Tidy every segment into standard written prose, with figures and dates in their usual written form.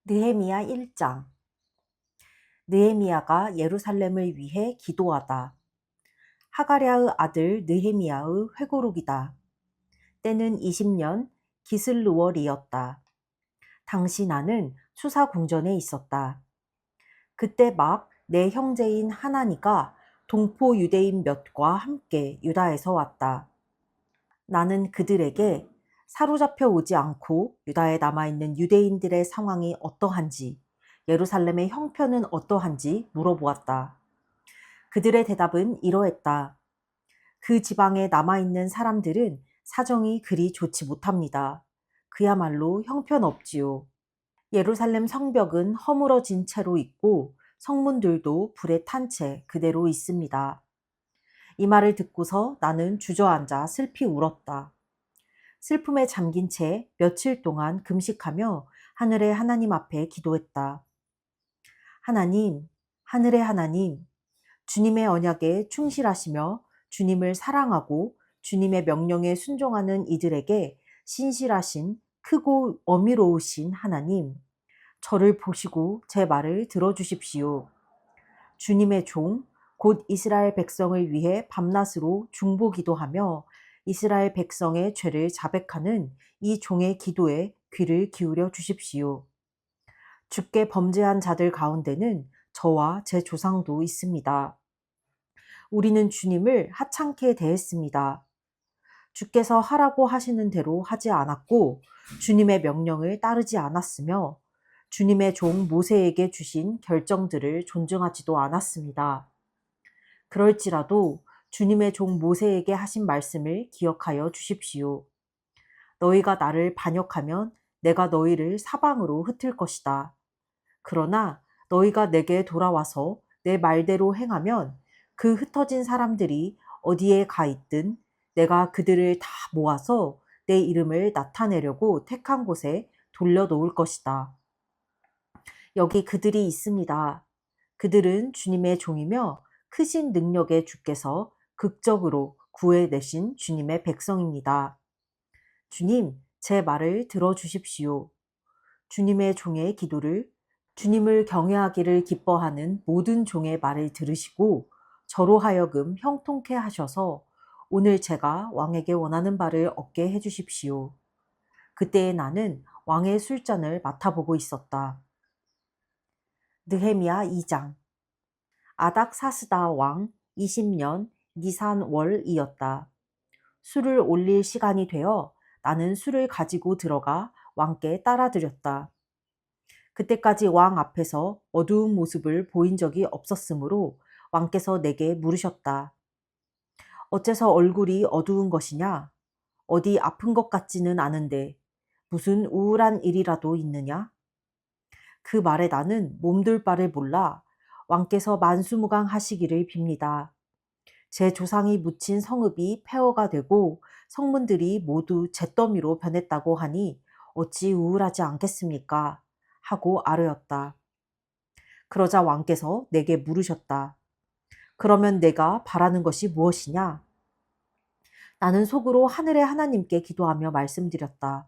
느헤미야 1장. 느헤미야가 예루살렘을 위해 기도하다. 하가랴의 아들 느헤미야의 회고록이다. 때는 20년 기슬루월이었다. 당시 나는 수사 궁전에 있었다. 그때 막 내 형제인 하나니가 동포 유대인 몇과 함께 유다에서 왔다. 나는 그들에게 사로잡혀 오지 않고 유다에 남아있는 유대인들의 상황이 어떠한지, 예루살렘의 형편은 어떠한지 물어보았다. 그들의 대답은 이러했다. 그 지방에 남아있는 사람들은 사정이 그리 좋지 못합니다. 그야말로 형편없지요. 예루살렘 성벽은 허물어진 채로 있고 성문들도 불에 탄 채 그대로 있습니다. 이 말을 듣고서 나는 주저앉아 슬피 울었다. 슬픔에 잠긴 채 며칠 동안 금식하며 하늘의 하나님 앞에 기도했다. 하나님, 하늘의 하나님, 주님의 언약에 충실하시며 주님을 사랑하고 주님의 명령에 순종하는 이들에게 신실하신 크고 어미로우신 하나님, 저를 보시고 제 말을 들어주십시오. 주님의 종, 곧 이스라엘 백성을 위해 밤낮으로 중보기도하며 이스라엘 백성의 죄를 자백하는 이 종의 기도에 귀를 기울여 주십시오. 주께 범죄한 자들 가운데는 저와 제 조상도 있습니다. 우리는 주님을 하찮게 대했습니다. 주께서 하라고 하시는 대로 하지 않았고 주님의 명령을 따르지 않았으며 주님의 종 모세에게 주신 결정들을 존중하지도 않았습니다. 그럴지라도 주님의 종 모세에게 하신 말씀을 기억하여 주십시오. 너희가 나를 반역하면 내가 너희를 사방으로 흩을 것이다. 그러나 너희가 내게 돌아와서 내 말대로 행하면 그 흩어진 사람들이 어디에 가 있든 내가 그들을 다 모아서 내 이름을 나타내려고 택한 곳에 돌려놓을 것이다. 여기 그들이 있습니다. 그들은 주님의 종이며 크신 능력의 주께서 극적으로 구해내신 주님의 백성입니다. 주님, 제 말을 들어주십시오. 주님의 종의 기도를 주님을 경외하기를 기뻐하는 모든 종의 말을 들으시고 저로 하여금 형통케 하셔서 오늘 제가 왕에게 원하는 바를 얻게 해주십시오. 그때에 나는 왕의 술잔을 맡아보고 있었다. 느헤미야 2장. 아닥사스다 왕 20년 니산월이었다. 술을 올릴 시간이 되어 나는 술을 가지고 들어가 왕께 따라드렸다. 그때까지 왕 앞에서 어두운 모습을 보인 적이 없었으므로 왕께서 내게 물으셨다. 어째서 얼굴이 어두운 것이냐? 어디 아픈 것 같지는 않은데 무슨 우울한 일이라도 있느냐? 그 말에 나는 몸둘 바를 몰라 왕께서 만수무강하시기를 빕니다. 제 조상이 묻힌 성읍이 폐허가 되고 성문들이 모두 잿더미로 변했다고 하니 어찌 우울하지 않겠습니까? 하고 아뢰었다. 그러자 왕께서 내게 물으셨다. 그러면 내가 바라는 것이 무엇이냐? 나는 속으로 하늘의 하나님께 기도하며 말씀드렸다.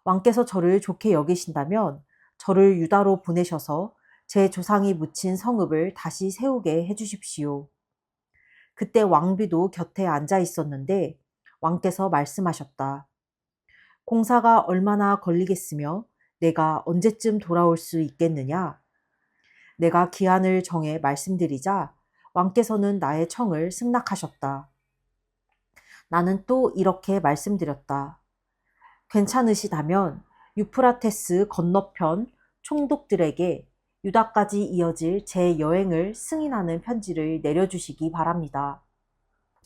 왕께서 저를 좋게 여기신다면 저를 유다로 보내셔서 제 조상이 묻힌 성읍을 다시 세우게 해주십시오. 그때 왕비도 곁에 앉아 있었는데 왕께서 말씀하셨다. 공사가 얼마나 걸리겠으며 내가 언제쯤 돌아올 수 있겠느냐? 내가 기한을 정해 말씀드리자 왕께서는 나의 청을 승낙하셨다. 나는 또 이렇게 말씀드렸다. 괜찮으시다면 유프라테스 건너편 총독들에게 유다까지 이어질 제 여행을 승인하는 편지를 내려주시기 바랍니다.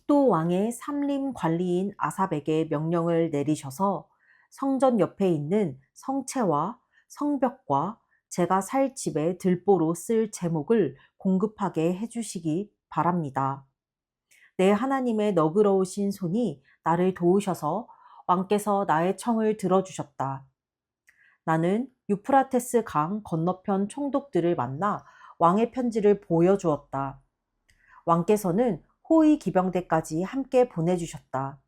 또 왕의 삼림 관리인 아삽에게 명령을 내리셔서 성전 옆에 있는 성채와 성벽과 제가 살 집에 들보로 쓸 제목을 공급하게 해주시기 바랍니다. 내 하나님의 너그러우신 손이 나를 도우셔서 왕께서 나의 청을 들어주셨다. 나는 유프라테스 강 건너편 총독들을 만나 왕의 편지를 보여주었다. 왕께서는 호위 기병대까지 함께 보내주셨다.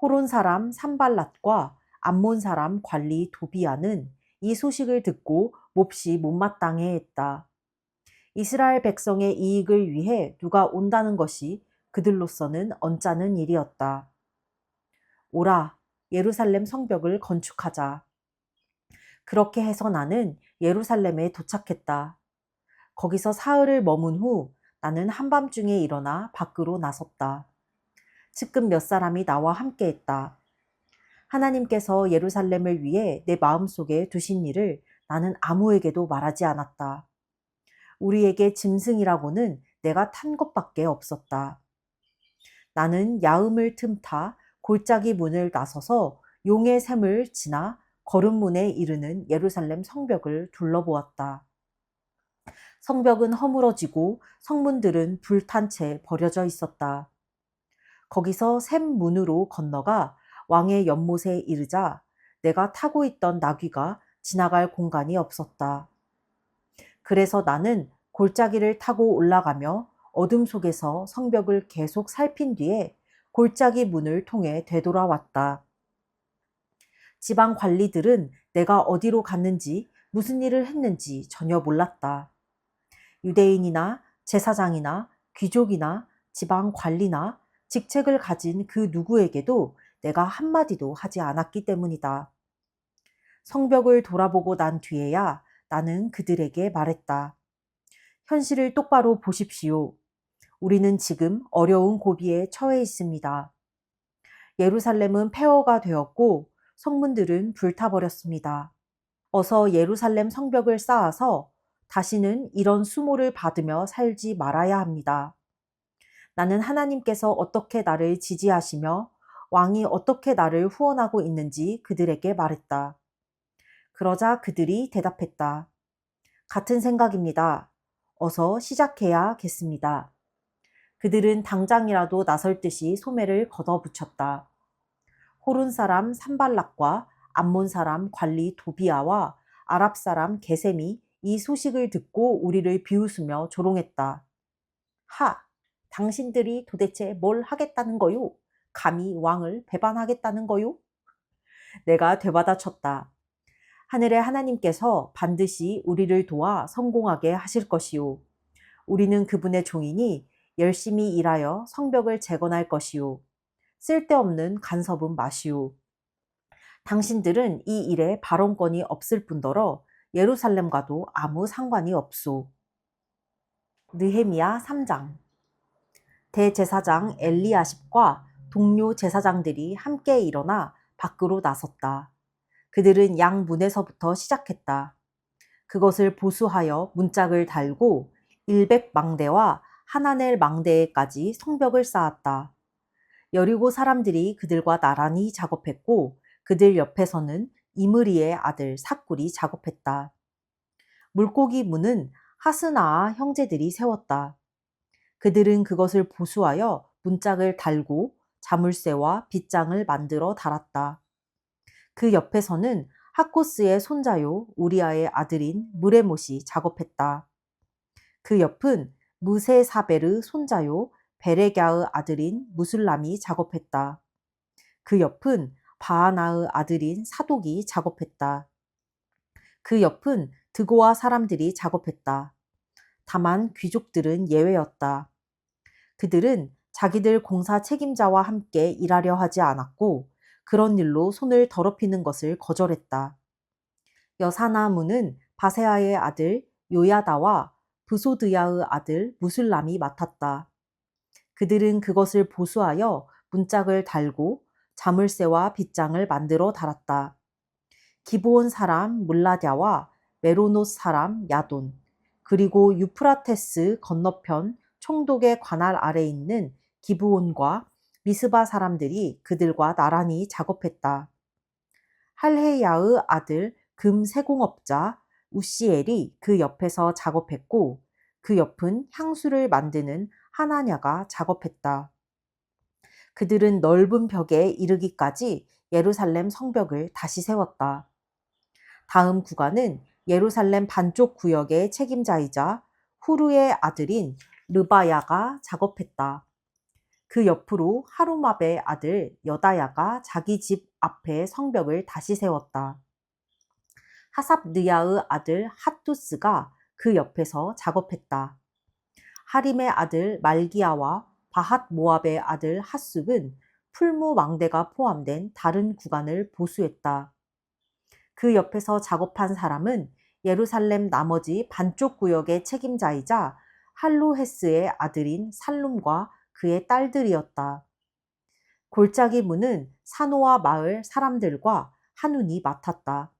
호론 사람 산발랏과 암몬 사람 관리 도비아는 이 소식을 듣고 몹시 못마땅해 했다. 이스라엘 백성의 이익을 위해 누가 온다는 것이 그들로서는 언짢은 일이었다. 오라, 예루살렘 성벽을 건축하자. 그렇게 해서 나는 예루살렘에 도착했다. 거기서 사흘을 머문 후 나는 한밤중에 일어나 밖으로 나섰다. 측근 몇 사람이 나와 함께 했다. 하나님께서 예루살렘을 위해 내 마음속에 두신 일을 나는 아무에게도 말하지 않았다. 우리에게 짐승이라고는 내가 탄 것밖에 없었다. 나는 야음을 틈타 골짜기 문을 나서서 용의 샘을 지나 거름문에 이르는 예루살렘 성벽을 둘러보았다. 성벽은 허물어지고 성문들은 불탄 채 버려져 있었다. 거기서 샘 문으로 건너가 왕의 연못에 이르자 내가 타고 있던 나귀가 지나갈 공간이 없었다. 그래서 나는 골짜기를 타고 올라가며 어둠 속에서 성벽을 계속 살핀 뒤에 골짜기 문을 통해 되돌아왔다. 지방 관리들은 내가 어디로 갔는지 무슨 일을 했는지 전혀 몰랐다. 유대인이나 제사장이나 귀족이나 지방 관리나 직책을 가진 그 누구에게도 내가 한마디도 하지 않았기 때문이다. 성벽을 돌아보고 난 뒤에야 나는 그들에게 말했다. 현실을 똑바로 보십시오. 우리는 지금 어려운 고비에 처해 있습니다. 예루살렘은 폐허가 되었고 성문들은 불타버렸습니다. 어서 예루살렘 성벽을 쌓아서 다시는 이런 수모를 받으며 살지 말아야 합니다. 나는 하나님께서 어떻게 나를 지지하시며 왕이 어떻게 나를 후원하고 있는지 그들에게 말했다. 그러자 그들이 대답했다. 같은 생각입니다. 어서 시작해야겠습니다. 그들은 당장이라도 나설 듯이 소매를 걷어붙였다. 호른 사람 산발락과 암몬 사람 관리 도비아와 아랍 사람 게셈이 이 소식을 듣고 우리를 비웃으며 조롱했다. 하! 당신들이 도대체 뭘 하겠다는 거요? 감히 왕을 배반하겠다는 거요? 내가 되받아쳤다. 하늘의 하나님께서 반드시 우리를 도와 성공하게 하실 것이요. 우리는 그분의 종이니 열심히 일하여 성벽을 재건할 것이요. 쓸데없는 간섭은 마시오. 당신들은 이 일에 발언권이 없을 뿐더러 예루살렘과도 아무 상관이 없소. 느헤미야 3장. 대제사장 엘리야십과 동료 제사장들이 함께 일어나 밖으로 나섰다. 그들은 양문에서부터 시작했다. 그것을 보수하여 문짝을 달고 100망대와 하나넬 망대에까지 성벽을 쌓았다. 여리고 사람들이 그들과 나란히 작업했고 그들 옆에서는 이므리의 아들 삭굴이 작업했다. 물고기 문은 하스나아 형제들이 세웠다. 그들은 그것을 보수하여 문짝을 달고 자물쇠와 빗장을 만들어 달았다. 그 옆에서는 하코스의 손자요 우리아의 아들인 무레못이 작업했다. 그 옆은 무세사베르 손자요 베레갸의 아들인 무술람이 작업했다. 그 옆은 바하나의 아들인 사독이 작업했다. 그 옆은 드고아 사람들이 작업했다. 다만 귀족들은 예외였다. 그들은 자기들 공사 책임자와 함께 일하려 하지 않았고 그런 일로 손을 더럽히는 것을 거절했다. 여사나무는 바세아의 아들 요야다와 브소드야의 아들 무술람이 맡았다. 그들은 그것을 보수하여 문짝을 달고 자물쇠와 빗장을 만들어 달았다. 기브온 사람 물라랴와 메로노 사람 야돈, 그리고 유프라테스 건너편 총독의 관할 아래 있는 기브온과 미스바 사람들이 그들과 나란히 작업했다. 할헤야의 아들 금 세공업자 우시엘이 그 옆에서 작업했고 그 옆은 향수를 만드는 하나냐가 작업했다. 그들은 넓은 벽에 이르기까지 예루살렘 성벽을 다시 세웠다. 다음 구간은 예루살렘 반쪽 구역의 책임자이자 후르의 아들인 르바야가 작업했다. 그 옆으로 하루마베의 아들 여다야가 자기 집 앞에 성벽을 다시 세웠다. 하삽느야의 아들 핫투스가 그 옆에서 작업했다. 하림의 아들 말기야와 바핫 모압의 아들 핫숲은 풀무 망대가 포함된 다른 구간을 보수했다. 그 옆에서 작업한 사람은 예루살렘 나머지 반쪽 구역의 책임자이자 할로헤스의 아들인 살룸과 그의 딸들이었다. 골짜기 문은 사노아 마을 사람들과 하눈이 맡았다.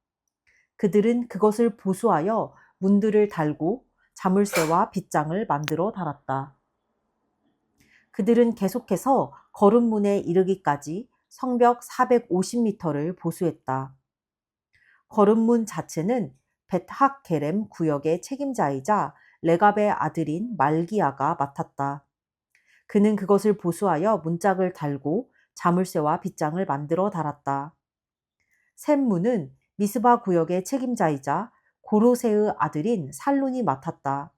그들은 그것을 보수하여 문들을 달고 자물쇠와 빗장을 만들어 달았다. 그들은 계속해서 거름문에 이르기까지 성벽 450m를 보수했다. 거름문 자체는 벳학게렘 구역의 책임자이자 레갑의 아들인 말기야가 맡았다. 그는 그것을 보수하여 문짝을 달고 자물쇠와 빗장을 만들어 달았다. 샘문은 미스바 구역의 책임자이자 고로세의 아들인 살룬이 맡았다.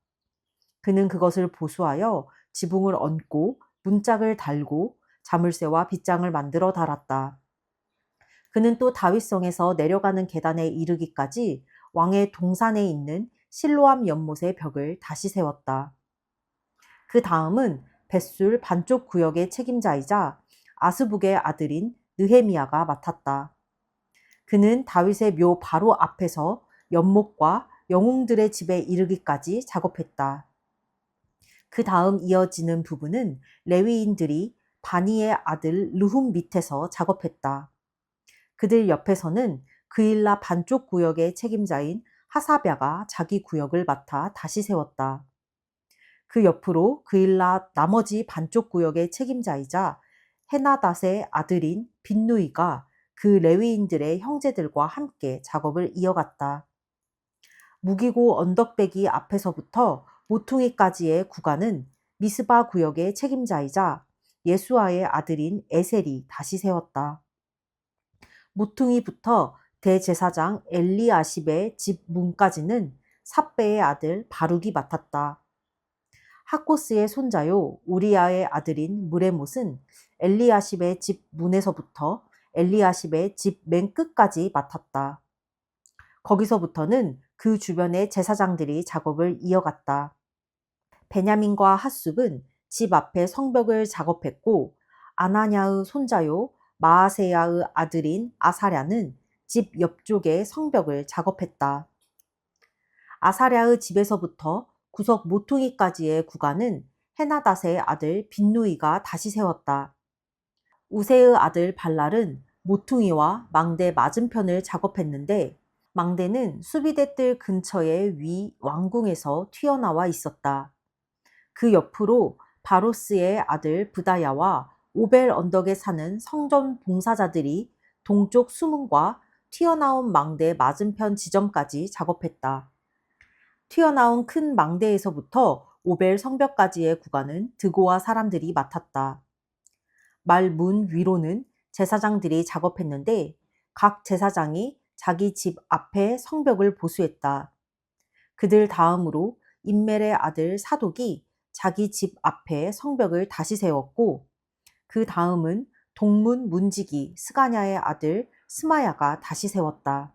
그는 그것을 보수하여 지붕을 얹고 문짝을 달고 자물쇠와 빗장을 만들어 달았다. 그는 또 다윗성에서 내려가는 계단에 이르기까지 왕의 동산에 있는 실로암 연못의 벽을 다시 세웠다. 그 다음은 벳술 반쪽 구역의 책임자이자 아스북의 아들인 느헤미야가 맡았다. 그는 다윗의 묘 바로 앞에서 연못과 영웅들의 집에 이르기까지 작업했다. 그 다음 이어지는 부분은 레위인들이 바니의 아들 르훔 밑에서 작업했다. 그들 옆에서는 그일라 반쪽 구역의 책임자인 하사랴가 자기 구역을 맡아 다시 세웠다. 그 옆으로 그일라 나머지 반쪽 구역의 책임자이자 헤나닷의 아들인 빈누이가 그 레위인들의 형제들과 함께 작업을 이어갔다. 무기고 언덕배기 앞에서부터 모퉁이까지의 구간은 미스바 구역의 책임자이자 예수아의 아들인 에셀이 다시 세웠다. 모퉁이부터 대제사장 엘리아십의 집 문까지는 삽배의 아들 바룩이 맡았다. 하코스의 손자요 우리아의 아들인 무레못은 엘리아십의 집 문에서부터 엘리아십의 집 맨 끝까지 맡았다. 거기서부터는 그 주변의 제사장들이 작업을 이어갔다. 베냐민과 핫숲은 집 앞에 성벽을 작업했고 아나냐의 손자요 마아세야의 아들인 아사랴는 집 옆쪽의 성벽을 작업했다. 아사랴의 집에서부터 구석 모퉁이까지의 구간은 헤나닷의 아들 빈누이가 다시 세웠다. 우세의 아들 발랄은 모퉁이와 망대 맞은편을 작업했는데 망대는 수비대 뜰 근처의 위 왕궁에서 튀어나와 있었다. 그 옆으로 바로스의 아들 브다야와 오벨 언덕에 사는 성전 봉사자들이 동쪽 수문과 튀어나온 망대 맞은편 지점까지 작업했다. 튀어나온 큰 망대에서부터 오벨 성벽까지의 구간은 드고와 사람들이 맡았다. 말문 위로는 제사장들이 작업했는데 각 제사장이 자기 집 앞에 성벽을 보수했다. 그들 다음으로 임멜의 아들 사독이 자기 집 앞에 성벽을 다시 세웠고 그 다음은 동문 문지기 스가냐의 아들 스마야가 다시 세웠다.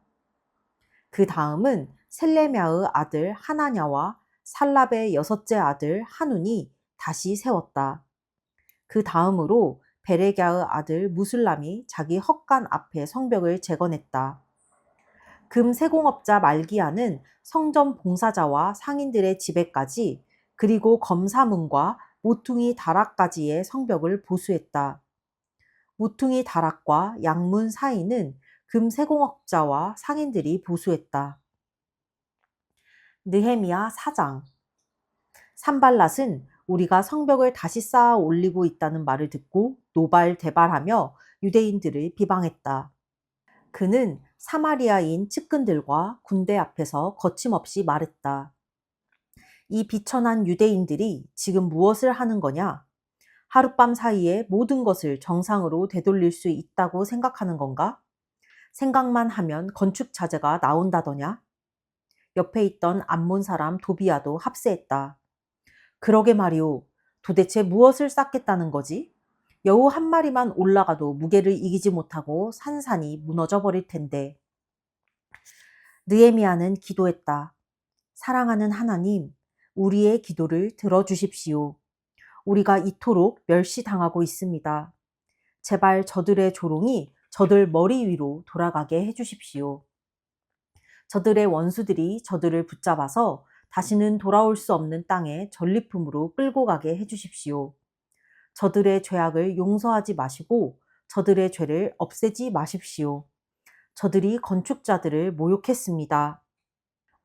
그 다음은 셀레미아의 아들 하나냐와 살랍의 여섯째 아들 하눈이 다시 세웠다. 그 다음으로 베레갸의 아들 무술람이 자기 헛간 앞에 성벽을 재건했다. 금 세공업자 말기야는 성전 봉사자와 상인들의 집에까지 그리고 검사문과 모퉁이 다락까지의 성벽을 보수했다. 모퉁이 다락과 양문 사이는 금 세공업자와 상인들이 보수했다. 느헤미야 4장. 산발랏은 우리가 성벽을 다시 쌓아 올리고 있다는 말을 듣고 노발대발하며 유대인들을 비방했다. 그는 사마리아인 측근들과 군대 앞에서 거침없이 말했다. 이 비천한 유대인들이 지금 무엇을 하는 거냐? 하룻밤 사이에 모든 것을 정상으로 되돌릴 수 있다고 생각하는 건가? 생각만 하면 건축 자재가 나온다더냐? 옆에 있던 암몬 사람 도비야도 합세했다. 그러게 말이오. 도대체 무엇을 쌓겠다는 거지? 여우 한 마리만 올라가도 무게를 이기지 못하고 산산이 무너져 버릴 텐데. 느헤미야는 기도했다. 사랑하는 하나님, 우리의 기도를 들어주십시오. 우리가 이토록 멸시당하고 있습니다. 제발 저들의 조롱이 저들 머리 위로 돌아가게 해주십시오. 저들의 원수들이 저들을 붙잡아서 다시는 돌아올 수 없는 땅에 전리품으로 끌고 가게 해주십시오. 저들의 죄악을 용서하지 마시고 저들의 죄를 없애지 마십시오. 저들이 건축자들을 모욕했습니다.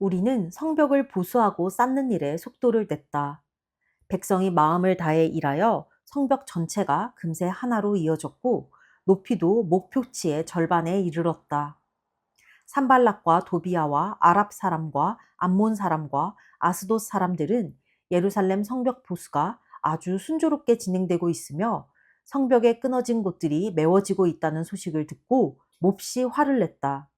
우리는 성벽을 보수하고 쌓는 일에 속도를 냈다. 백성이 마음을 다해 일하여 성벽 전체가 금세 하나로 이어졌고 높이도 목표치의 절반에 이르렀다. 산발락과 도비아와 아랍 사람과 암몬 사람과 아스돗 사람들은 예루살렘 성벽 보수가 아주 순조롭게 진행되고 있으며 성벽에 끊어진 곳들이 메워지고 있다는 소식을 듣고 몹시 화를 냈다.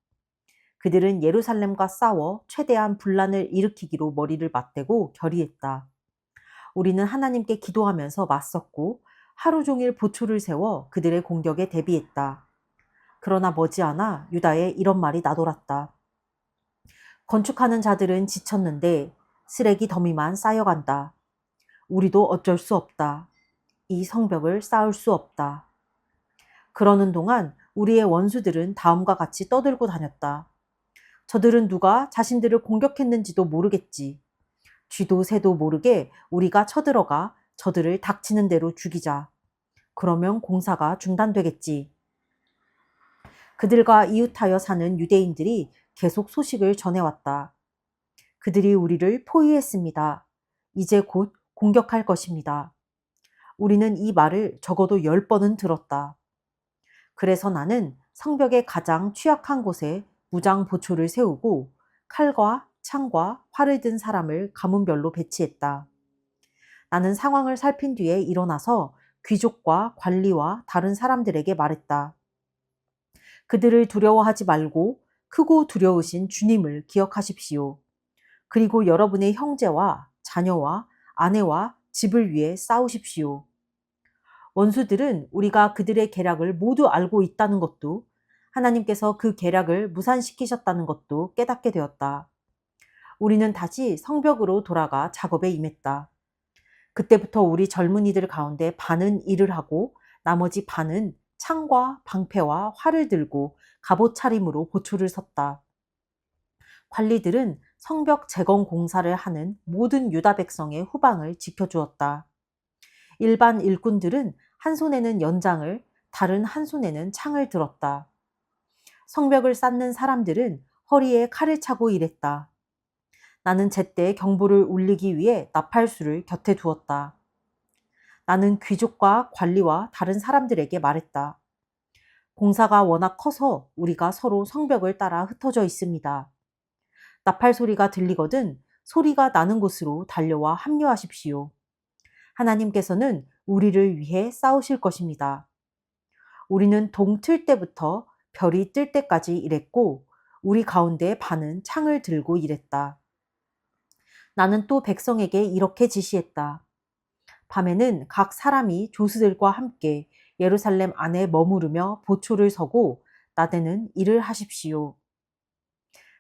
그들은 예루살렘과 싸워 최대한 분란을 일으키기로 머리를 맞대고 결의했다. 우리는 하나님께 기도하면서 맞섰고 하루 종일 보초를 세워 그들의 공격에 대비했다. 그러나 머지않아 유다에 이런 말이 나돌았다. 건축하는 자들은 지쳤는데 쓰레기 더미만 쌓여간다. 우리도 어쩔 수 없다. 이 성벽을 쌓을 수 없다. 그러는 동안 우리의 원수들은 다음과 같이 떠들고 다녔다. 저들은 누가 자신들을 공격했는지도 모르겠지. 쥐도 새도 모르게 우리가 쳐들어가 저들을 닥치는 대로 죽이자. 그러면 공사가 중단되겠지. 그들과 이웃하여 사는 유대인들이 계속 소식을 전해왔다. 그들이 우리를 포위했습니다. 이제 곧 공격할 것입니다. 우리는 이 말을 적어도 10번은 들었다. 그래서 나는 성벽의 가장 취약한 곳에 무장 보초를 세우고 칼과 창과 활을 든 사람을 가문별로 배치했다. 나는 상황을 살핀 뒤에 일어나서 귀족과 관리와 다른 사람들에게 말했다. 그들을 두려워하지 말고 크고 두려우신 주님을 기억하십시오. 그리고 여러분의 형제와 자녀와 아내와 집을 위해 싸우십시오. 원수들은 우리가 그들의 계략을 모두 알고 있다는 것도 하나님께서 그 계략을 무산시키셨다는 것도 깨닫게 되었다. 우리는 다시 성벽으로 돌아가 작업에 임했다. 그때부터 우리 젊은이들 가운데 반은 일을 하고 나머지 반은 창과 방패와 활을 들고 갑옷 차림으로 보초를 섰다. 관리들은 성벽 재건 공사를 하는 모든 유다 백성의 후방을 지켜주었다. 일반 일꾼들은 한 손에는 연장을, 다른 한 손에는 창을 들었다. 성벽을 쌓는 사람들은 허리에 칼을 차고 일했다. 나는 제때 경보를 울리기 위해 나팔수를 곁에 두었다. 나는 귀족과 관리와 다른 사람들에게 말했다. 공사가 워낙 커서 우리가 서로 성벽을 따라 흩어져 있습니다. 나팔 소리가 들리거든 소리가 나는 곳으로 달려와 합류하십시오. 하나님께서는 우리를 위해 싸우실 것입니다. 우리는 동 틀 때부터 별이 뜰 때까지 일했고 우리 가운데 반은 창을 들고 일했다. 나는 또 백성에게 이렇게 지시했다. 밤에는 각 사람이 조수들과 함께 예루살렘 안에 머무르며 보초를 서고 낮에는 일을 하십시오.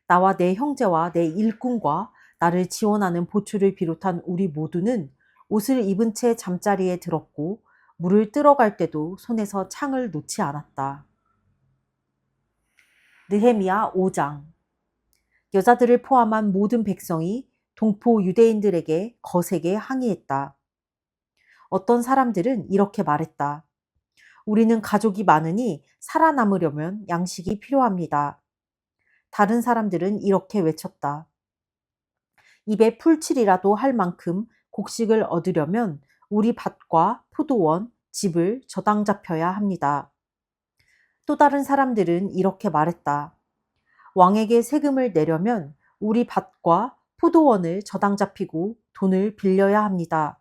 나와 내 형제와 내 일꾼과 나를 지원하는 보초를 비롯한 우리 모두는 옷을 입은 채 잠자리에 들었고 물을 뜨러갈 때도 손에서 창을 놓지 않았다. 느헤미야 5장. 여자들을 포함한 모든 백성이 동포 유대인들에게 거세게 항의했다. 어떤 사람들은 이렇게 말했다. 우리는 가족이 많으니 살아남으려면 양식이 필요합니다. 다른 사람들은 이렇게 외쳤다. 입에 풀칠이라도 할 만큼 곡식을 얻으려면 우리 밭과 포도원, 집을 저당 잡혀야 합니다. 또 다른 사람들은 이렇게 말했다. 왕에게 세금을 내려면 우리 밭과 포도원을 저당 잡히고 돈을 빌려야 합니다.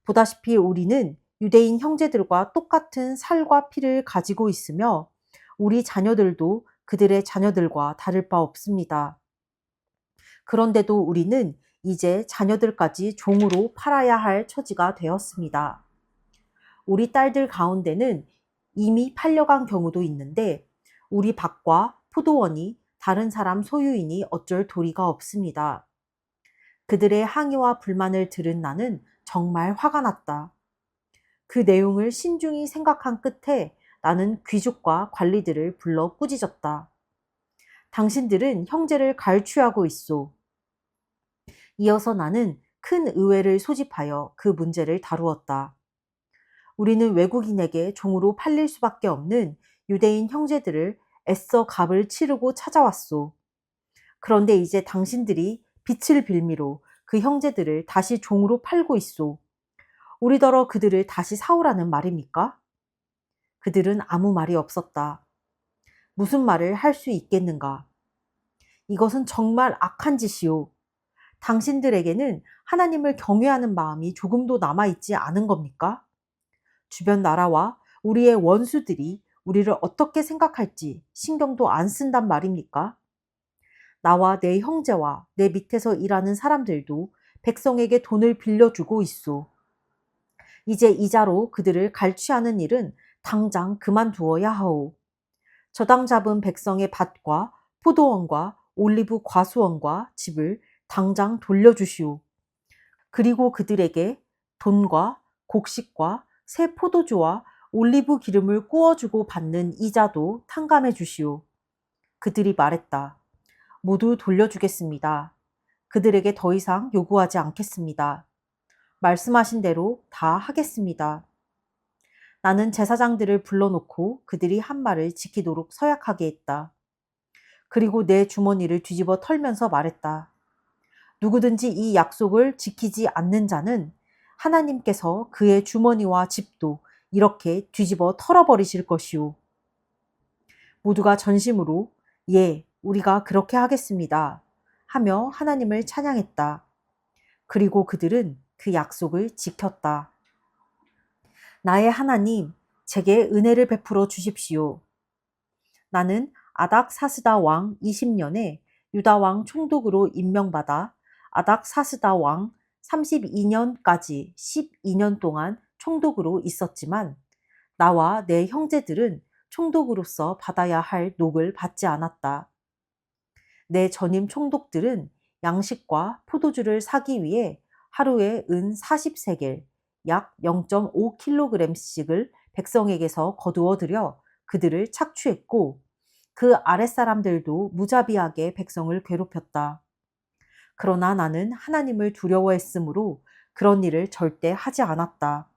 보다시피 우리는 유대인 형제들과 똑같은 살과 피를 가지고 있으며 우리 자녀들도 그들의 자녀들과 다를 바 없습니다. 그런데도 우리는 이제 자녀들까지 종으로 팔아야 할 처지가 되었습니다. 우리 딸들 가운데는 이미 팔려간 경우도 있는데 우리 밭과 포도원이 다른 사람 소유이니 어쩔 도리가 없습니다. 그들의 항의와 불만을 들은 나는 정말 화가 났다. 그 내용을 신중히 생각한 끝에 나는 귀족과 관리들을 불러 꾸짖었다. 당신들은 형제를 갈취하고 있소. 이어서 나는 큰 의회를 소집하여 그 문제를 다루었다. 우리는 외국인에게 종으로 팔릴 수밖에 없는 유대인 형제들을 애써 값을 치르고 찾아왔소. 그런데 이제 당신들이 빛을 빌미로 그 형제들을 다시 종으로 팔고 있소. 우리더러 그들을 다시 사오라는 말입니까? 그들은 아무 말이 없었다. 무슨 말을 할 수 있겠는가? 이것은 정말 악한 짓이오. 당신들에게는 하나님을 경외하는 마음이 조금도 남아있지 않은 겁니까? 주변 나라와 우리의 원수들이 우리를 어떻게 생각할지 신경도 안 쓴단 말입니까? 나와 내 형제와 내 밑에서 일하는 사람들도 백성에게 돈을 빌려주고 있소. 이제 이자로 그들을 갈취하는 일은 당장 그만두어야 하오. 저당 잡은 백성의 밭과 포도원과 올리브 과수원과 집을 당장 돌려주시오. 그리고 그들에게 돈과 곡식과 새 포도주와 올리브 기름을 구워주고 받는 이자도 탕감해 주시오. 그들이 말했다. 모두 돌려주겠습니다. 그들에게 더 이상 요구하지 않겠습니다. 말씀하신 대로 다 하겠습니다. 나는 제사장들을 불러놓고 그들이 한 말을 지키도록 서약하게 했다. 그리고 내 주머니를 뒤집어 털면서 말했다. 누구든지 이 약속을 지키지 않는 자는 하나님께서 그의 주머니와 집도 이렇게 뒤집어 털어버리실 것이오. 모두가 전심으로 예, 우리가 그렇게 하겠습니다. 하며 하나님을 찬양했다. 그리고 그들은 그 약속을 지켰다. 나의 하나님, 제게 은혜를 베풀어 주십시오. 나는 아닥사스다 왕 20년에 유다 왕 총독으로 임명받아 아닥사스다 왕 32년까지 12년 동안 총독으로 있었지만 나와 내 형제들은 총독으로서 받아야 할 녹을 받지 않았다. 내 전임 총독들은 양식과 포도주를 사기 위해 하루에 은 40세겔, 약 0.5kg씩을 백성에게서 거두어 들여 그들을 착취했고 그 아랫사람들도 무자비하게 백성을 괴롭혔다. 그러나 나는 하나님을 두려워했으므로 그런 일을 절대 하지 않았다.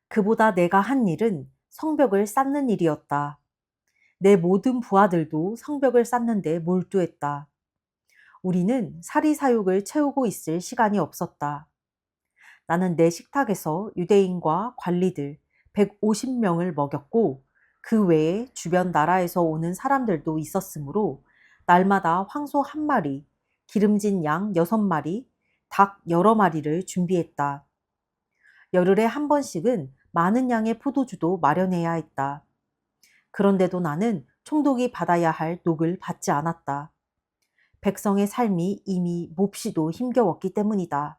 그보다 내가 한 일은 성벽을 쌓는 일이었다. 내 모든 부하들도 성벽을 쌓는 데 몰두했다. 우리는 사리사욕을 채우고 있을 시간이 없었다. 나는 내 식탁에서 유대인과 관리들 150명을 먹였고 그 외에 주변 나라에서 오는 사람들도 있었으므로 날마다 황소 한 마리, 기름진 양 6마리, 닭 여러 마리를 준비했다. 열흘에 한 번씩은 많은 양의 포도주도 마련해야 했다. 그런데도 나는 총독이 받아야 할 녹을 받지 않았다. 백성의 삶이 이미 몹시도 힘겨웠기 때문이다.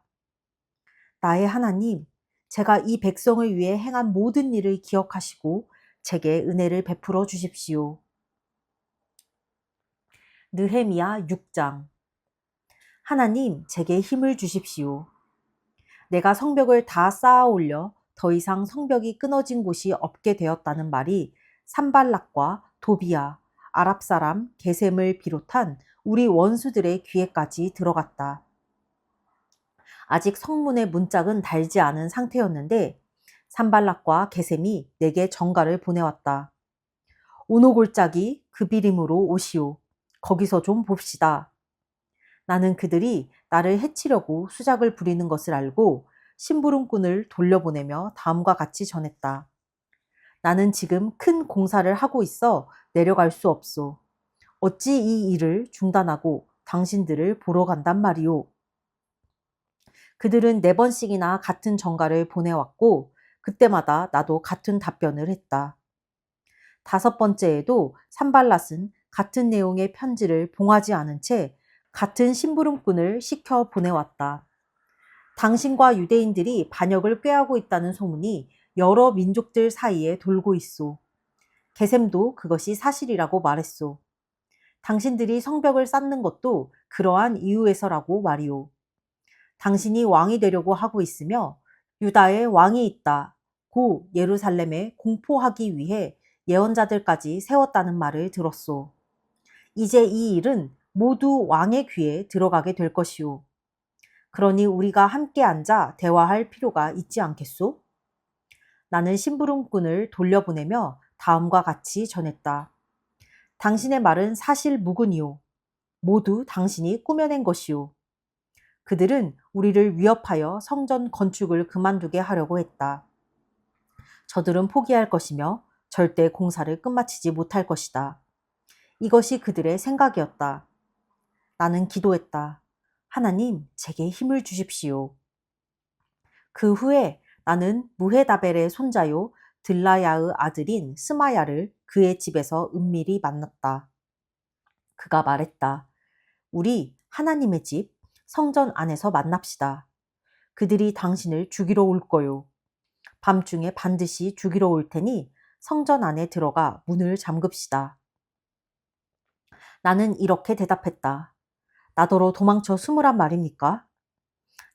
나의 하나님, 제가 이 백성을 위해 행한 모든 일을 기억하시고 제게 은혜를 베풀어 주십시오. 느헤미야 6장. 하나님, 제게 힘을 주십시오. 내가 성벽을 다 쌓아 올려 더 이상 성벽이 끊어진 곳이 없게 되었다는 말이 산발락과 도비야, 아랍 사람 게셈을 비롯한 우리 원수들의 귀에까지 들어갔다. 아직 성문의 문짝은 달지 않은 상태였는데 산발락과 게셈이 내게 전가를 보내왔다. 오노골짜기 그 비림으로 오시오. 거기서 좀 봅시다. 나는 그들이 나를 해치려고 수작을 부리는 것을 알고 심부름꾼을 돌려보내며 다음과 같이 전했다. 나는 지금 큰 공사를 하고 있어 내려갈 수 없소. 어찌 이 일을 중단하고 당신들을 보러 간단 말이오. 그들은 4번씩이나 같은 전가를 보내왔고 그때마다 나도 같은 답변을 했다. 5번째에도 산발랏은 같은 내용의 편지를 봉하지 않은 채 같은 심부름꾼을 시켜 보내왔다. 당신과 유대인들이 반역을 꾀하고 있다는 소문이 여러 민족들 사이에 돌고 있소. 게셈도 그것이 사실이라고 말했소. 당신들이 성벽을 쌓는 것도 그러한 이유에서라고 말이오. 당신이 왕이 되려고 하고 있으며 유다에 왕이 있다 고 예루살렘에 공포하기 위해 예언자들까지 세웠다는 말을 들었소. 이제 이 일은 모두 왕의 귀에 들어가게 될 것이오. 그러니 우리가 함께 앉아 대화할 필요가 있지 않겠소? 나는 심부름꾼을 돌려보내며 다음과 같이 전했다. 당신의 말은 사실 무근이오. 모두 당신이 꾸며낸 것이오. 그들은 우리를 위협하여 성전 건축을 그만두게 하려고 했다. 저들은 포기할 것이며 절대 공사를 끝마치지 못할 것이다. 이것이 그들의 생각이었다. 나는 기도했다. 하나님, 제게 힘을 주십시오. 그 후에 나는 무헤다벨의 손자요 들라야의 아들인 스마야를 그의 집에서 은밀히 만났다. 그가 말했다. 우리 하나님의 집 성전 안에서 만납시다. 그들이 당신을 죽이러 올 거요. 밤중에 반드시 죽이러 올 테니 성전 안에 들어가 문을 잠급시다. 나는 이렇게 대답했다. 나더러 도망쳐 숨으란 말입니까?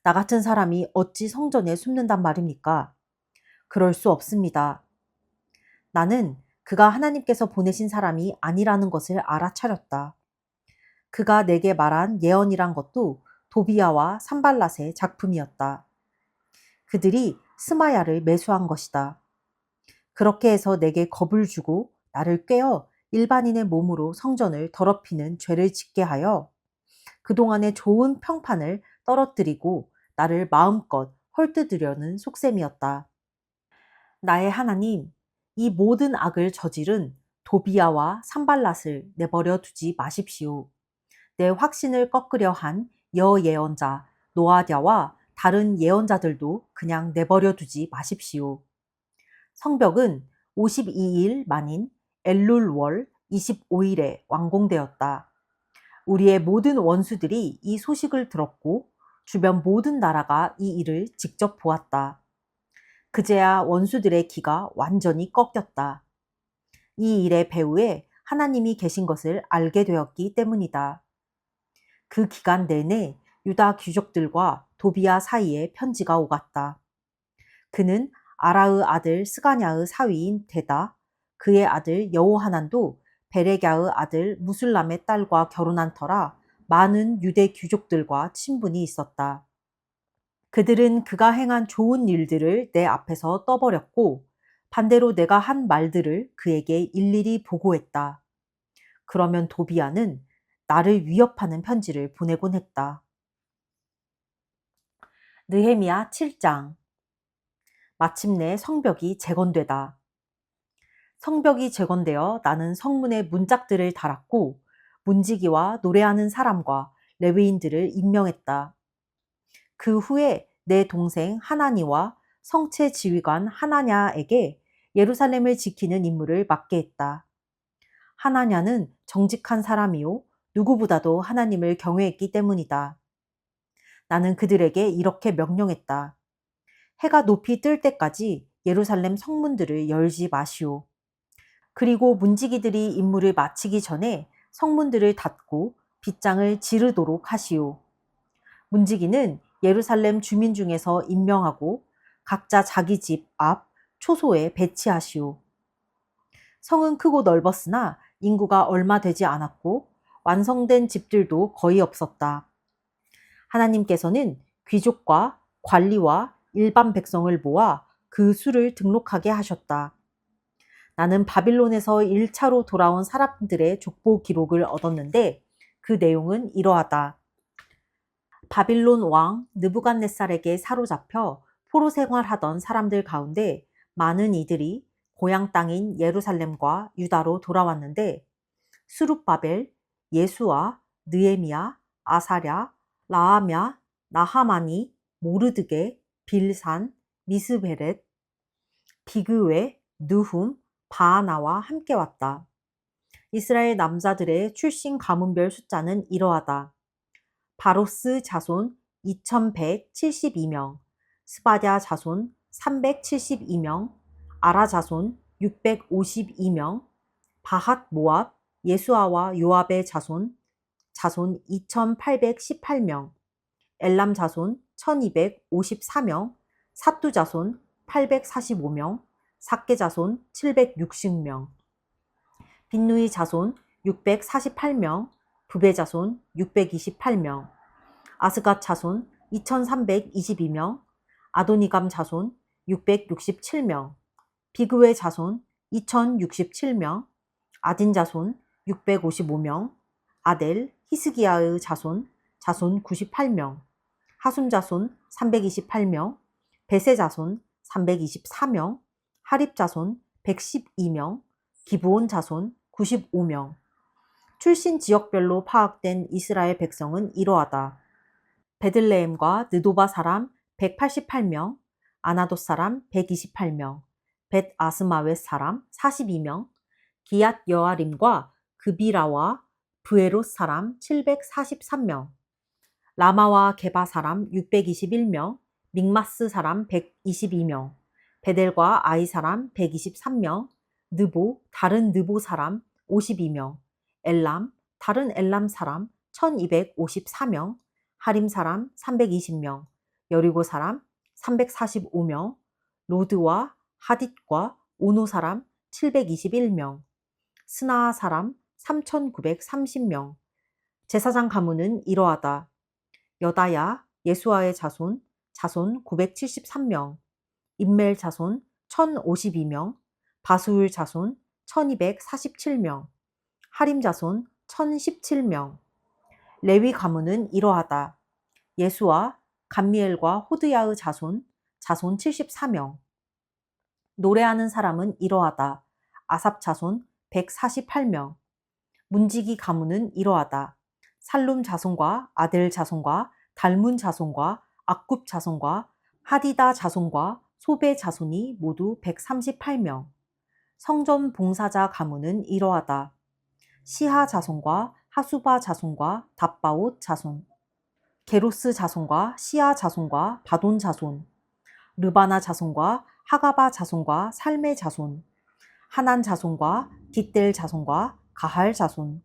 나 같은 사람이 어찌 성전에 숨는단 말입니까? 그럴 수 없습니다. 나는 그가 하나님께서 보내신 사람이 아니라는 것을 알아차렸다. 그가 내게 말한 예언이란 것도 도비야와 산발랏의 작품이었다. 그들이 스마야를 매수한 것이다. 그렇게 해서 내게 겁을 주고 나를 꿰어 일반인의 몸으로 성전을 더럽히는 죄를 짓게 하여 그동안의 좋은 평판을 떨어뜨리고 나를 마음껏 헐뜯으려는 속셈이었다. 나의 하나님, 이 모든 악을 저지른 도비야와 산발랏을 내버려 두지 마십시오. 내 확신을 꺾으려 한 여예언자 노아랴와 다른 예언자들도 그냥 내버려 두지 마십시오. 성벽은 52일 만인 엘룰월 25일에 완공되었다. 우리의 모든 원수들이 이 소식을 들었고 주변 모든 나라가 이 일을 직접 보았다. 그제야 원수들의 기가 완전히 꺾였다. 이 일의 배후에 하나님이 계신 것을 알게 되었기 때문이다. 그 기간 내내 유다 귀족들과 도비야 사이에 편지가 오갔다. 그는 아라의 아들 스가냐의 사위인 데다, 그의 아들 여호하난도 베레갸의 아들 무술람의 딸과 결혼한 터라 많은 유대 귀족들과 친분이 있었다. 그들은 그가 행한 좋은 일들을 내 앞에서 떠버렸고 반대로 내가 한 말들을 그에게 일일이 보고했다. 그러면 도비야는 나를 위협하는 편지를 보내곤 했다. 느헤미야 7장. 마침내 성벽이 재건되다. 성벽이 재건되어 나는 성문에 문짝들을 달았고 문지기와 노래하는 사람과 레위인들을 임명했다. 그 후에 내 동생 하나니와 성체 지휘관 하나냐에게 예루살렘을 지키는 임무를 맡게 했다. 하나냐는 정직한 사람이요 누구보다도 하나님을 경외했기 때문이다. 나는 그들에게 이렇게 명령했다. 해가 높이 뜰 때까지 예루살렘 성문들을 열지 마시오. 그리고 문지기들이 임무를 마치기 전에 성문들을 닫고 빗장을 지르도록 하시오. 문지기는 예루살렘 주민 중에서 임명하고 각자 자기 집 앞 초소에 배치하시오. 성은 크고 넓었으나 인구가 얼마 되지 않았고 완성된 집들도 거의 없었다. 하나님께서는 귀족과 관리와 일반 백성을 모아 그 수를 등록하게 하셨다. 나는 바빌론에서 1차로 돌아온 사람들의 족보 기록을 얻었는데 그 내용은 이러하다. 바빌론 왕 느부갓네살에게 사로잡혀 포로 생활하던 사람들 가운데 많은 이들이 고향 땅인 예루살렘과 유다로 돌아왔는데 수룹바벨, 예수아, 느헤미야, 아사랴, 라하랴, 나하마니, 모르드게, 빌산, 미스베렛, 비그웨, 느훔, 바하나와 함께 왔다. 이스라엘 남자들의 출신 가문별 숫자는 이러하다. 바로스 자손 2172명, 스바랴 자손 372명, 아라 자손 652명, 바핫 모압 예수아와 요압의 자손 2818명, 엘람 자손 1254명, 삿두 자손 845명, 삭게 자손 760명, 빈누이 자손 648명, 부베 자손 628명, 아스갓 자손 2322명, 아도니감 자손 667명, 비그웨 자손 2067명, 아딘 자손 655명, 아델, 히스기야의 자손 98명, 하숨 자손 328명, 베세 자손 324명, 하립 자손 112명, 기브온 자손 95명. 출신 지역별로 파악된 이스라엘 백성은 이러하다. 베들레헴과 느도바 사람 188명, 아나돗 사람 128명, 벳 아스마웻 사람 42명, 기얏 여아림과 그비라와 브에롯 사람 743명, 라마와 게바 사람 621명, 믹마스 사람 122명, 베델과 아이 사람 123명, 느보, 다른 느보 사람 52명, 엘람, 다른 엘람 사람 1254명, 하림 사람 320명, 여리고 사람 345명, 로드와 하딧과 오노 사람 721명, 스나아 사람 3930명. 제사장 가문은 이러하다. 여다야, 예수아의 자손 973명, 임멜 자손 1052명, 바수울 자손 1247명, 하림 자손 1017명. 레위 가문은 이러하다. 예수아, 감미엘과 호드야의 자손 74명. 노래하는 사람은 이러하다. 아삽 자손 148명. 문지기 가문은 이러하다. 살룸 자손과 아델 자손과 달문 자손과 악굽 자손과 하디다 자손과 소베 자손이 모두 138명. 성전 봉사자 가문은 이러하다. 시하 자손과 하수바 자손과 답바옷 자손, 게로스 자손과 시아 자손과 바돈 자손, 르바나 자손과 하가바 자손과 살메 자손, 하난 자손과 깃델 자손과 가할 자손,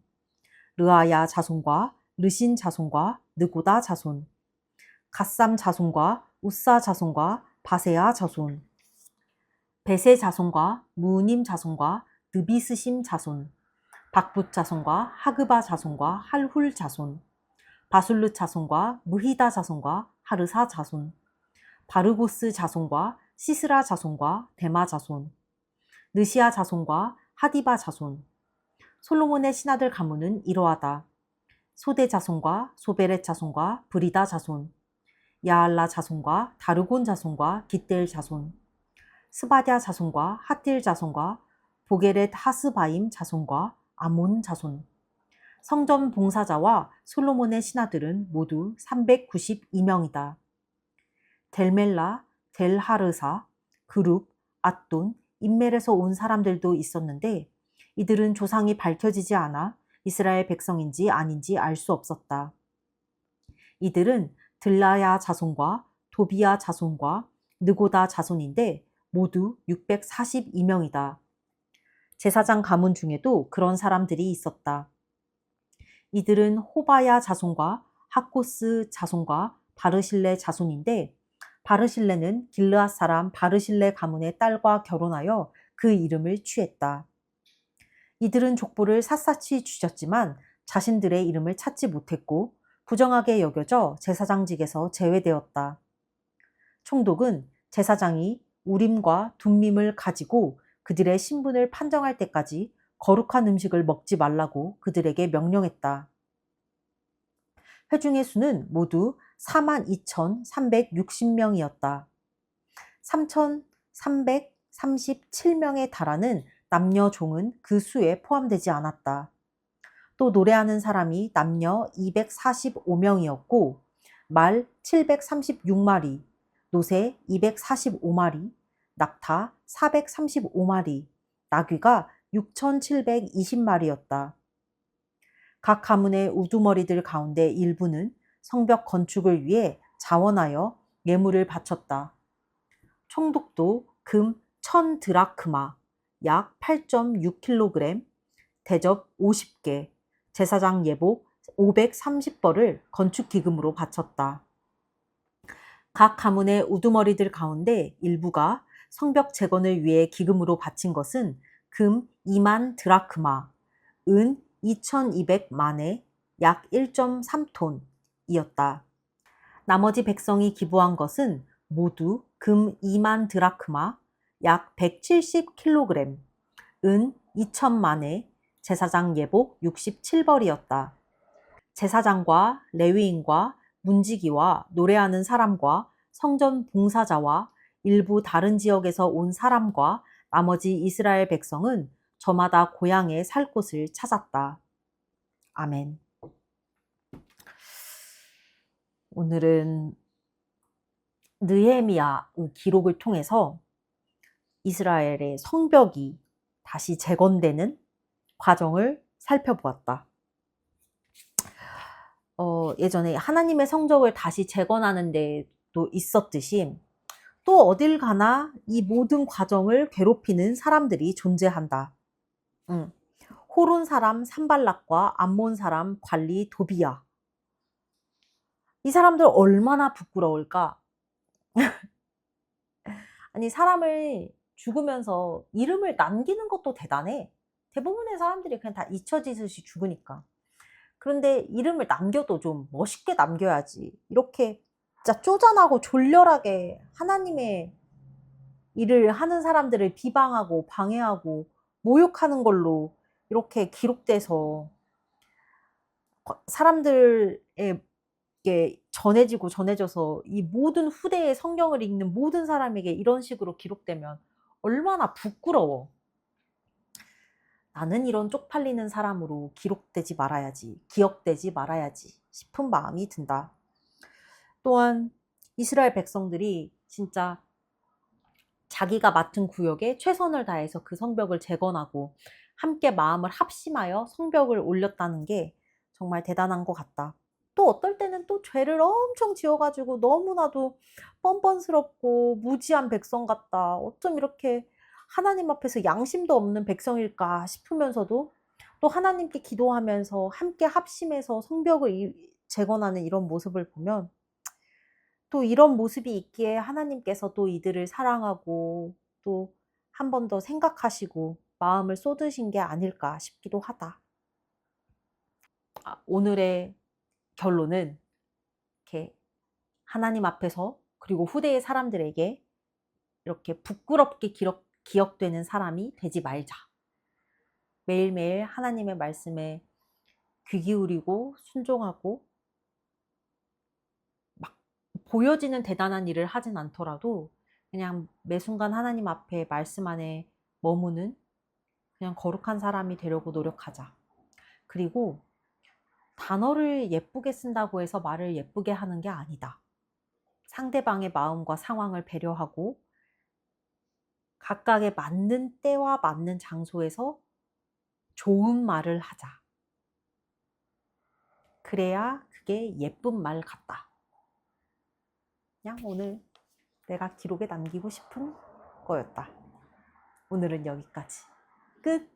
르아야 자손과 르신 자손과 느고다 자손, 갓삼 자손과 우사 자손과 바세아 자손, 베세 자손과 무님 자손과 느비스심 자손, 박붓 자손과 하그바 자손과 할훌 자손, 바술르 자손과 무히다 자손과 하르사 자손, 바르고스 자손과 시스라 자손과 데마 자손, 느시아 자손과 하디바 자손. 솔로몬의 신하들 가문은 이러하다. 소대 자손과 소베렛 자손과 브리다 자손, 야알라 자손과 다르곤 자손과 깃델 자손, 스바랴 자손과 하틸 자손과 보게렛 하스바임 자손과 아몬 자손. 성전 봉사자와 솔로몬의 신하들은 모두 392명이다. 델멜라, 델하르사, 그룹, 앗돈, 인멜에서 온 사람들도 있었는데 이들은 조상이 밝혀지지 않아 이스라엘 백성인지 아닌지 알 수 없었다. 이들은 들라야 자손과 도비야 자손과 느고다 자손인데 모두 642명이다. 제사장 가문 중에도 그런 사람들이 있었다. 이들은 호바야 자손과 하코스 자손과 바르실레 자손인데 바르실레는 길르앗 사람 바르실레 가문의 딸과 결혼하여 그 이름을 취했다. 이들은 족보를 샅샅이 뒤졌지만 자신들의 이름을 찾지 못했고 부정하게 여겨져 제사장직에서 제외되었다. 총독은 제사장이 우림과 둠밈을 가지고 그들의 신분을 판정할 때까지 거룩한 음식을 먹지 말라고 그들에게 명령했다. 회중의 수는 모두 42,360명이었다. 3,337명에 달하는 남녀 종은 그 수에 포함되지 않았다. 또 노래하는 사람이 남녀 245명이었고 말 736마리, 노새 245마리, 낙타 435마리, 나귀가 6,720마리였다. 각 가문의 우두머리들 가운데 일부는 성벽 건축을 위해 자원하여 예물을 바쳤다. 총독도 금 1000드라크마, 약 8.6kg, 대접 50개, 제사장 예복 530벌을 건축 기금으로 바쳤다. 각 가문의 우두머리들 가운데 일부가 성벽 재건을 위해 기금으로 바친 것은 금 2만 드라크마, 은 2200만에 약 1.3톤이었다. 나머지 백성이 기부한 것은 모두 금 2만 드라크마, 약 170kg, 은 2000만에 제사장 예복 67벌이었다. 제사장과 레위인과 문지기와 노래하는 사람과 성전 봉사자와 일부 다른 지역에서 온 사람과 나머지 이스라엘 백성은 저마다 고향에 살 곳을 찾았다. 아멘. 오늘은 느헤미야의 기록을 통해서 이스라엘의 성벽이 다시 재건되는 과정을 살펴보았다. 예전에 하나님의 성적을 다시 재건하는 데도 있었듯이 또 어딜 가나 이 모든 과정을 괴롭히는 사람들이 존재한다. 호론 사람 산발락과 암몬 사람 관리 도비야. 이 사람들 얼마나 부끄러울까? 아니, 사람을 죽으면서 이름을 남기는 것도 대단해. 대부분의 사람들이 그냥 다 잊혀지듯이 죽으니까. 그런데 이름을 남겨도 좀 멋있게 남겨야지. 이렇게 진짜 쪼잔하고 졸렬하게 하나님의 일을 하는 사람들을 비방하고 방해하고 모욕하는 걸로 이렇게 기록돼서 사람들에게 전해져서 이 모든 후대의 성경을 읽는 모든 사람에게 이런 식으로 기록되면 얼마나 부끄러워. 나는 이런 쪽팔리는 사람으로 기록되지 말아야지, 기억되지 말아야지 싶은 마음이 든다. 또한 이스라엘 백성들이 진짜 자기가 맡은 구역에 최선을 다해서 그 성벽을 재건하고 함께 마음을 합심하여 성벽을 올렸다는 게 정말 대단한 것 같다. 또 어떨 때는 또 죄를 엄청 지어가지고 너무나도 뻔뻔스럽고 무지한 백성 같다. 어쩜 이렇게 하나님 앞에서 양심도 없는 백성일까 싶으면서도 또 하나님께 기도하면서 함께 합심해서 성벽을 재건하는 이런 모습을 보면 또 이런 모습이 있기에 하나님께서 또 이들을 사랑하고 또 한 번 더 생각하시고 마음을 쏟으신 게 아닐까 싶기도 하다. 오늘의 결론은 이렇게 하나님 앞에서 그리고 후대의 사람들에게 이렇게 부끄럽게 기억되는 사람이 되지 말자. 매일매일 하나님의 말씀에 귀 기울이고 순종하고 막 보여지는 대단한 일을 하진 않더라도 그냥 매 순간 하나님 앞에 말씀 안에 머무는 그냥 거룩한 사람이 되려고 노력하자. 그리고 단어를 예쁘게 쓴다고 해서 말을 예쁘게 하는 게 아니다. 상대방의 마음과 상황을 배려하고 각각에 맞는 때와 맞는 장소에서 좋은 말을 하자. 그래야 그게 예쁜 말 같다. 그냥 오늘 내가 기록에 남기고 싶은 거였다. 오늘은 여기까지. 끝!